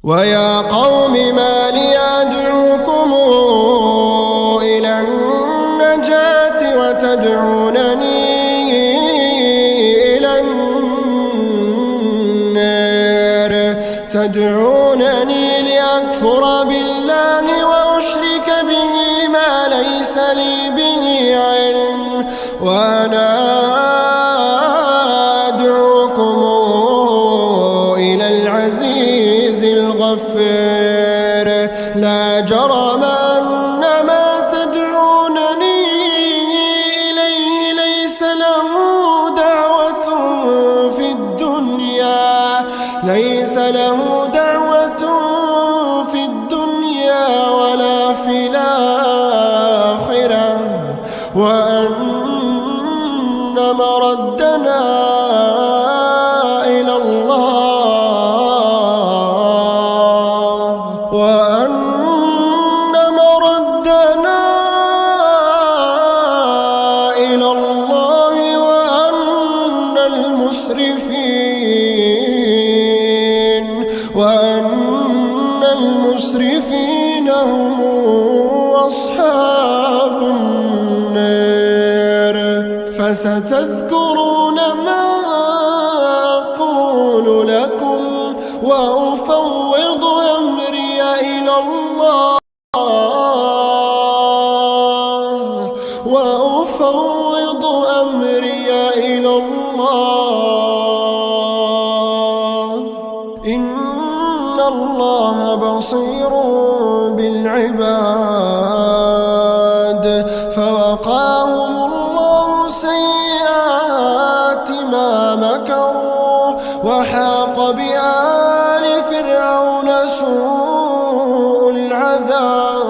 ويا قوم ما لي أدعوكم إلى النجاة وتدعونني إلى النار تدعونني لأكفر بالله وأشرك به ما ليس لي به علم وأنا أدعوكم إلى العزيز الغفار لا جرم أن ما تدعونني إليه ليس له دعوة في الدنيا ولا في الآخرة وأن مردنا إلى الله وأن المسرفين هم أصحاب النار فستذكرون ما أقول لكم وأفوض أمري إلى الله إن الله بصير بالعباد فوقاهم الله سيئات ما مكروا وحاق بآل فرعون سوء العذاب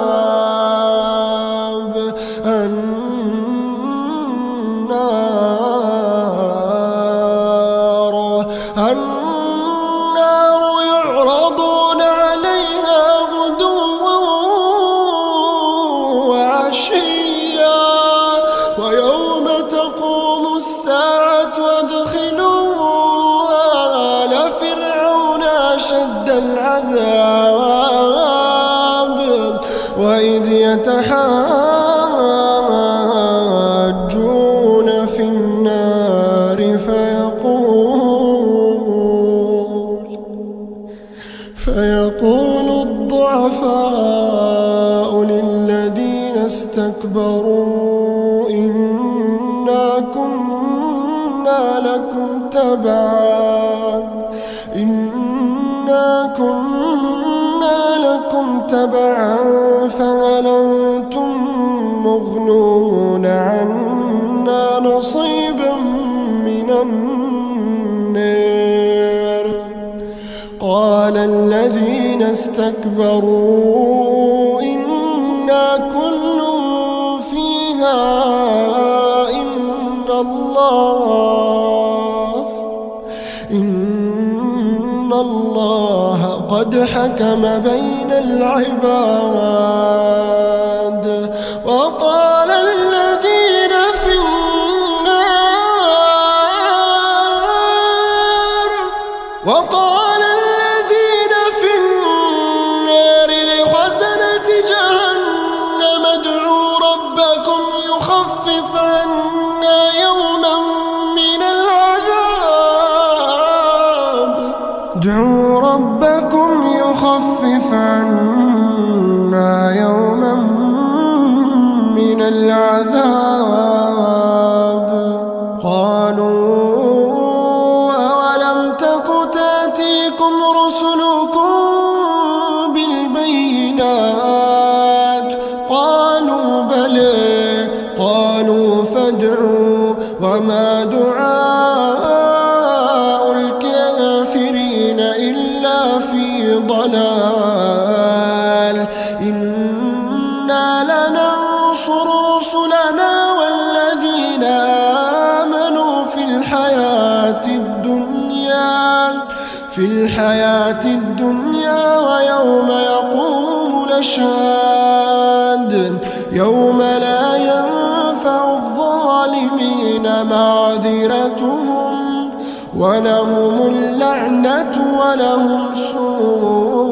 النار يعرضون عليها غدوا وعشيا ويوم تقوم الساعة أدخلوا آل فرعون أشد العذاب وإذ يتحاجون في النار فيقول الضعفاء للذين استكبروا إنا كنا لكم تبعا فهل أنتم مغنون عنا نصيبا من النار قال الذين استكبروا إنا كل فيها إن الله قد حكم بين العباد وقال الذين في النار لخزنة جهنم ادعوا ربكم يخفف عنا يوما من العذاب قالوا أولم تك تأتيكم رسلكم بالبينات قالوا بلى قالوا فادعوا وما دعاء الكافرين إلا في ضلال إنا لننصر رسلنا والذين آمنوا في الحياة الدنيا ويوم يقوم الأشهاد يوم لا ينفع الظالمين معذرتهم ولهم اللعنة ولهم سوء